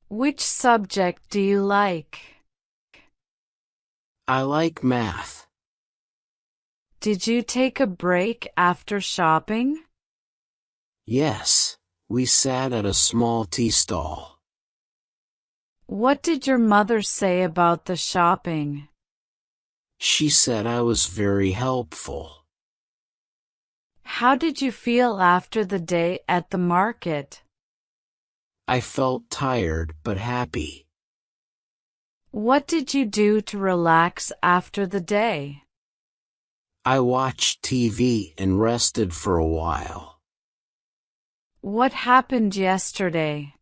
Which subject do you like? I like math. Did you take a break after shopping? Yes, we sat at a small tea stall. What did your mother say about the shopping? She said I was very helpful. How did you feel after the day at the market? I felt tired but happy. What did you do to relax after the day? I watched TV and rested for a while. What happened yesterday?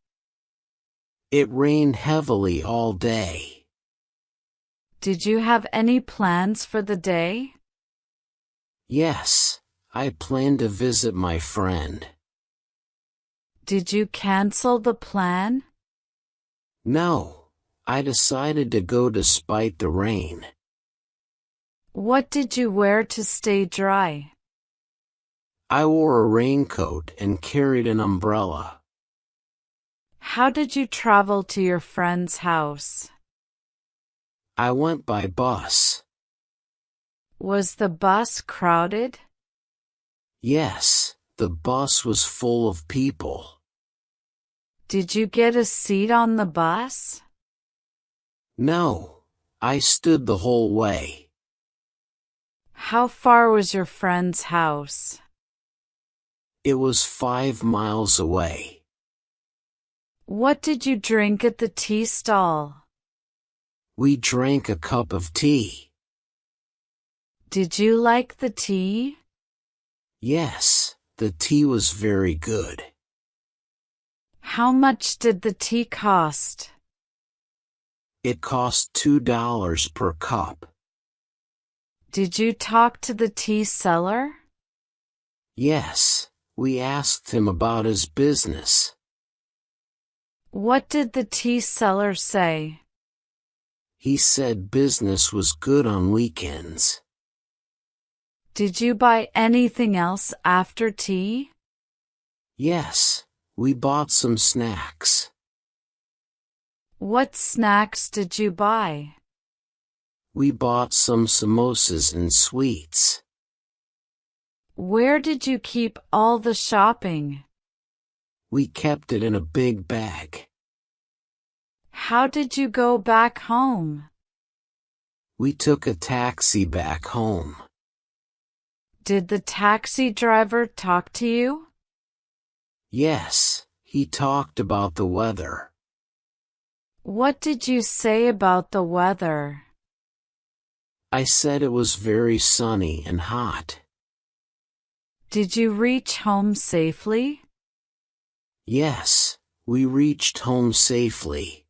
It rained heavily all day. Did you have any plans for the day? Yes, I plan to visit my friend. Did you cancel the plan? No, I decided to go despite the rain. What did you wear to stay dry? I wore a raincoat and carried an umbrella. How did you travel to your friend's house? I went by bus. Was the bus crowded? Yes, the bus was full of people. Did you get a seat on the bus? No, I stood the whole way. How far was your friend's house? It was 5 miles away. What did you drink at the tea stall? We drank a cup of tea. Did you like the tea? Yes, the tea was very good. How much did the tea cost? It cost $2 per cup. Did you talk to the tea seller? Yes, we asked him about his business. What did the tea seller say? He said business was good on weekends. Did you buy anything else after tea? Yes, we bought some snacks. What snacks did you buy? We bought some samosas and sweets. Where did you keep all the shopping? We kept it in a big bag. How did you go back home? We took a taxi back home. Did the taxi driver talk to you? Yes, he talked about the weather. What did you say about the weather? I said it was very sunny and hot. Did you reach home safely? Yes, we reached home safely.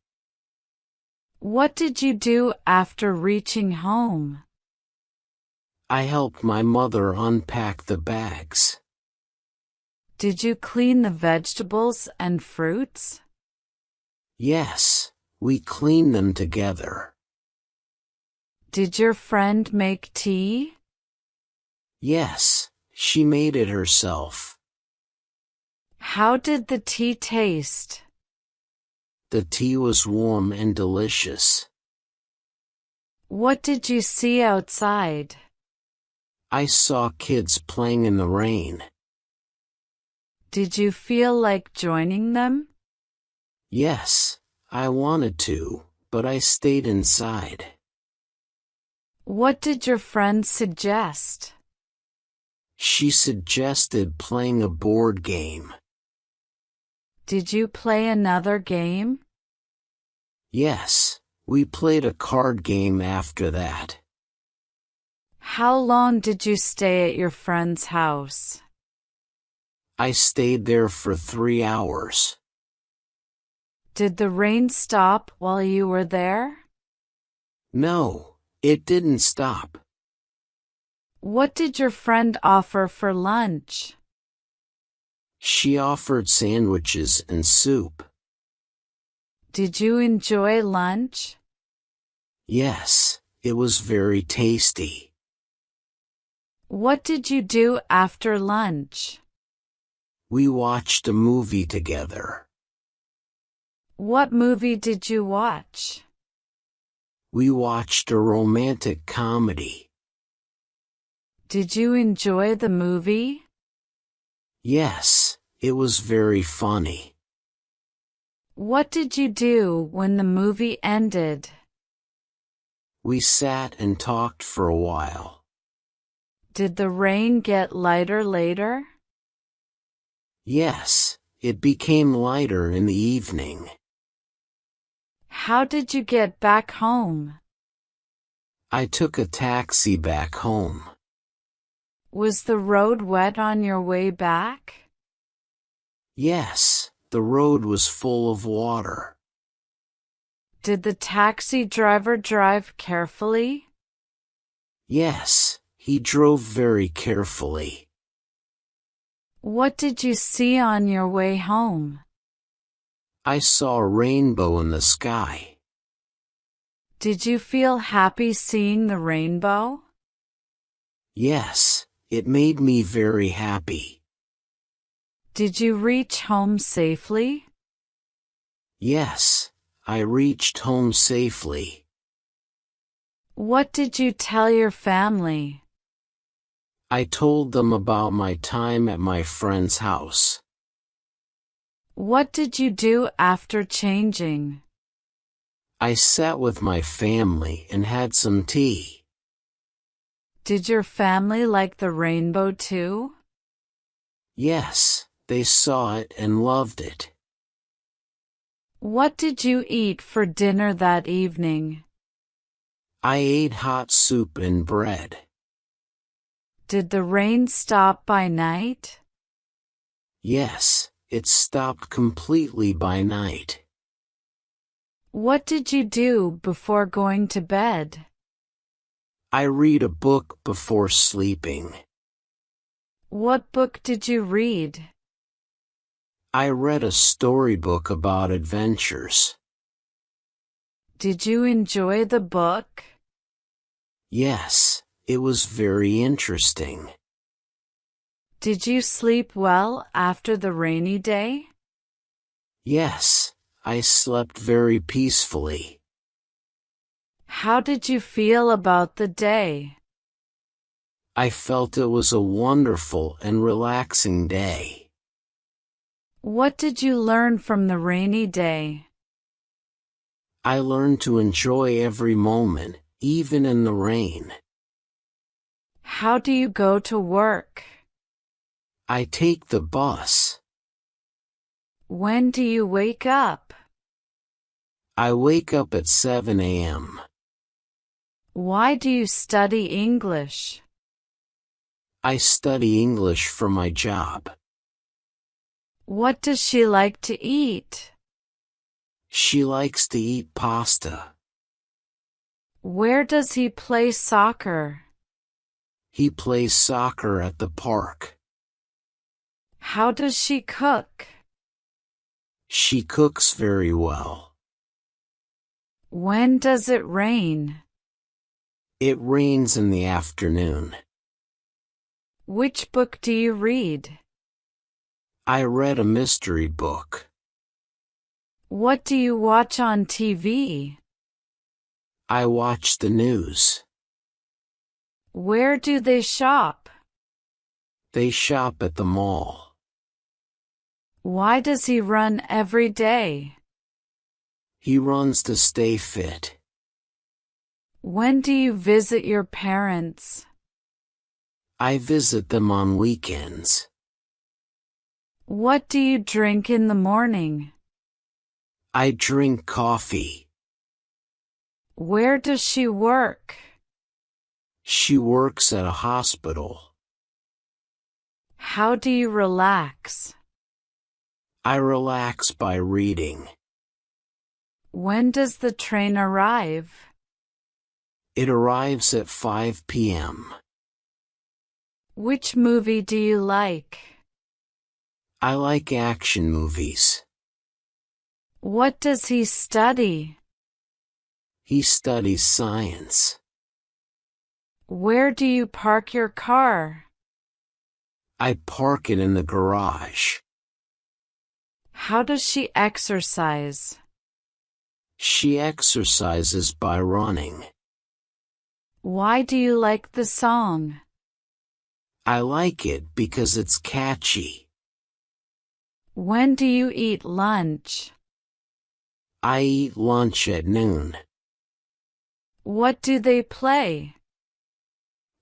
What did you do after reaching home? I helped my mother unpack the bags. Did you clean the vegetables and fruits? Yes, we cleaned them together. Did your friend make tea? Yes, she made it herself. How did the tea taste? The tea was warm and delicious. What did you see outside? I saw kids playing in the rain. Did you feel like joining them? Yes, I wanted to, but I stayed inside. What did your friend suggest? She suggested playing a board game. Did you play another game? Yes, we played a card game after that. How long did you stay at your friend's house? I stayed there for 3 hours. Did the rain stop while you were there? No, it didn't stop. What did your friend offer for lunch? She offered sandwiches and soup. Did you enjoy lunch? Yes, it was very tasty. What did you do after lunch? We watched a movie together. What movie did you watch? We watched a romantic comedy. Did you enjoy the movie? Yes, it was very funny. What did you do when the movie ended? We sat and talked for a while. Did the rain get lighter later? Yes, it became lighter in the evening. How did you get back home? I took a taxi back home. Was the road wet on your way back? Yes, the road was full of water. Did the taxi driver drive carefully? Yes, he drove very carefully. What did you see on your way home? I saw a rainbow in the sky. Did you feel happy seeing the rainbow? Yes, it made me very happy. Did you reach home safely? Yes, I reached home safely. What did you tell your family? I told them about my time at my friend's house. What did you do after changing? I sat with my family and had some tea. Did your family like the rainbow too? Yes, they saw it and loved it. What did you eat for dinner that evening? I ate hot soup and bread. Did the rain stop by night? Yes, it stopped completely by night. What did you do before going to bed? I read a book before sleeping. What book did you read? I read a storybook about adventures. Did you enjoy the book? Yes, it was very interesting. Did you sleep well after the rainy day? Yes, I slept very peacefully. How did you feel about the day? I felt it was a wonderful and relaxing day. What did you learn from the rainy day? I learned to enjoy every moment, even in the rain. How do you go to work? I take the bus. When do you wake up? I wake up at 7 a.m. Why do you study English? I study English for my job. What does she like to eat? She likes to eat pasta. Where does he play soccer? He plays soccer at the park. How does she cook? She cooks very well. When does it rain? It rains in the afternoon. Which book do you read? I read a mystery book. What do you watch on TV? I watch the news. Where do they shop? They shop at the mall. Why does he run every day? He runs to stay fit. When do you visit your parents? I visit them on weekends. What do you drink in the morning? I drink coffee. Where does she work? She works at a hospital. How do you relax? I relax by reading. When does the train arrive? It arrives at 5 p.m. Which movie do you like? I like action movies. What does he study? He studies science. Where do you park your car? I park it in the garage. How does she exercise? She exercises by running. Why do you like the song? I like it because it's catchy. When do you eat lunch? I eat lunch at noon. What do they play?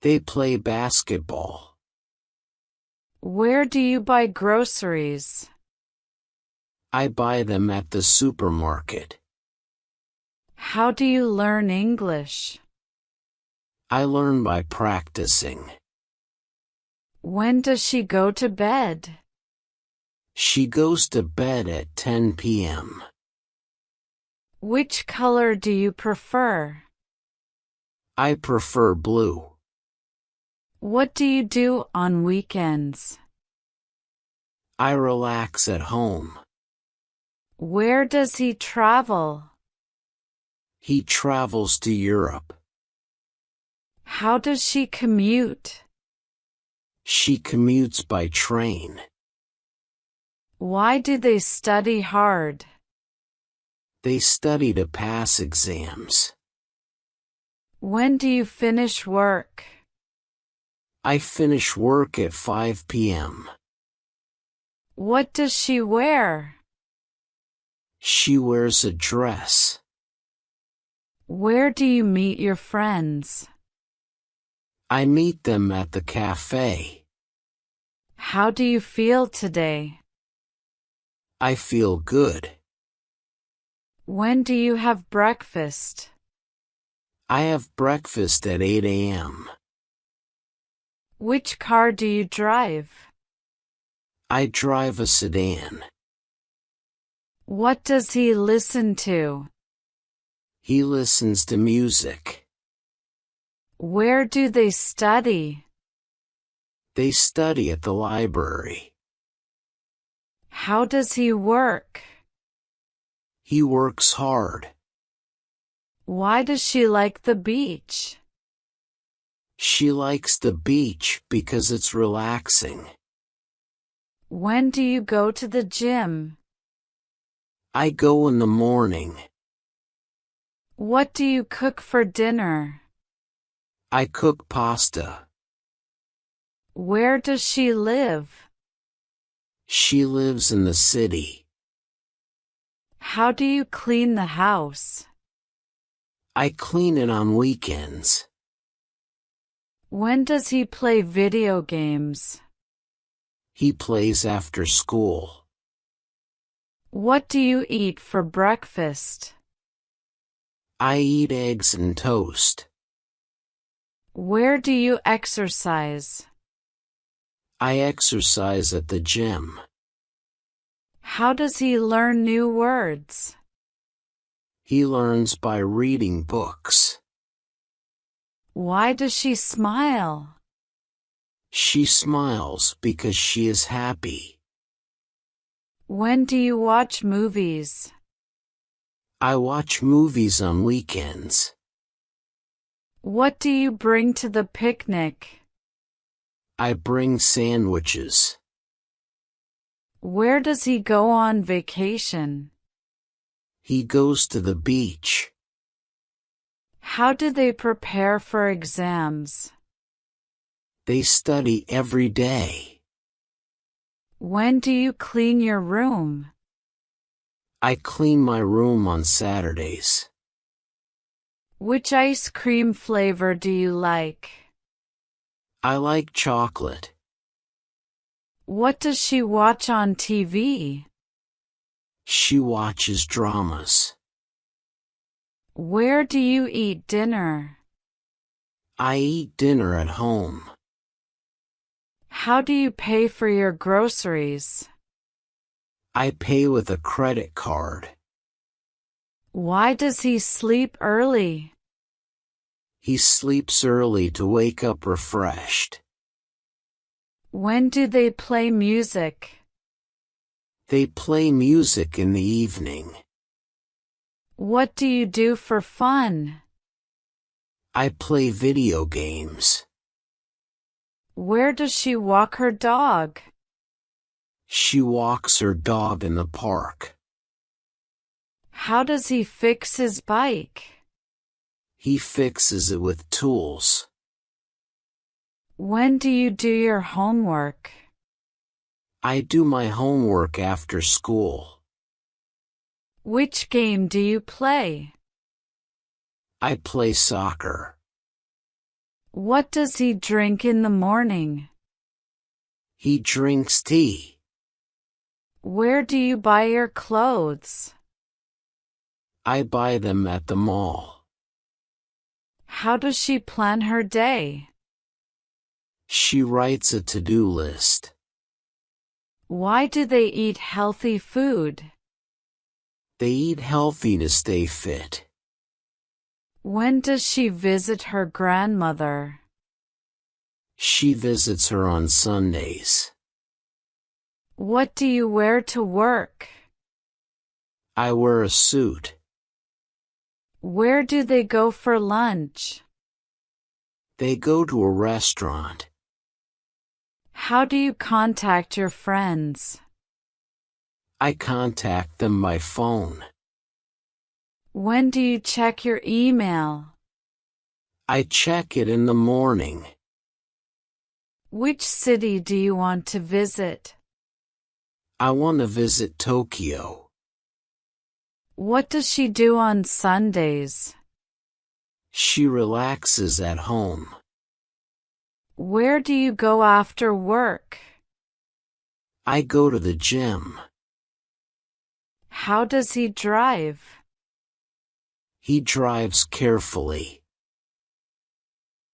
They play basketball. Where do you buy groceries? I buy them at the supermarket. How do you learn English? I learn by practicing. When does she go to bed? She goes to bed at 10 p.m. Which color do you prefer? I prefer blue. What do you do on weekends? I relax at home. Where does he travel? He travels to Europe. How does she commute? She commutes by train. Why do they study hard? They study to pass exams. When do you finish work? I finish work at 5 p.m. What does she wear? She wears a dress. Where do you meet your friends? I meet them at the cafe. How do you feel today? I feel good. When do you have breakfast? I have breakfast at 8 a.m. Which car do you drive? I drive a sedan. What does he listen to? He listens to music. Where do they study? They study at the library. How does he work? He works hard. Why does she like the beach? She likes the beach because it's relaxing. When do you go to the gym? I go in the morning. What do you cook for dinner? I cook pasta. Where does she live? She lives in the city. How do you clean the house? I clean it on weekends. When does he play video games? He plays after school. What do you eat for breakfast? I eat eggs and toast. Where do you exercise? I exercise at the gym. How does he learn new words? He learns by reading books. Why does she smile? She smiles because she is happy. When do you watch movies? I watch movies on weekends. What do you bring to the picnic? I bring sandwiches. Where does he go on vacation? He goes to the beach. How do they prepare for exams? They study every day. When do you clean your room? I clean my room on Saturdays. Which ice cream flavor do you like? I like chocolate. What does she watch on TV? She watches dramas. Where do you eat dinner? I eat dinner at home. How do you pay for your groceries? I pay with a credit card. Why does he sleep early? He sleeps early to wake up refreshed. When do they play music? They play music in the evening. What do you do for fun? I play video games. Where does she walk her dog? She walks her dog in the park. How does he fix his bike? He fixes it with tools. When do you do your homework? I do my homework after school. Which game do you play? I play soccer. What does he drink in the morning? He drinks tea. Where do you buy your clothes? I buy them at the mall. How does she plan her day? She writes a to-do list. Why do they eat healthy food? They eat healthy to stay fit. When does she visit her grandmother? She visits her on Sundays. What do you wear to work? I wear a suit. Where do they go for lunch? They go to a restaurant. How do you contact your friends? I contact them by phone. When do you check your email? I check it in the morning. Which city do you want to visit? I want to visit Tokyo. What does she do on Sundays? She relaxes at home. Where do you go after work? I go to the gym. How does he drive? He drives carefully.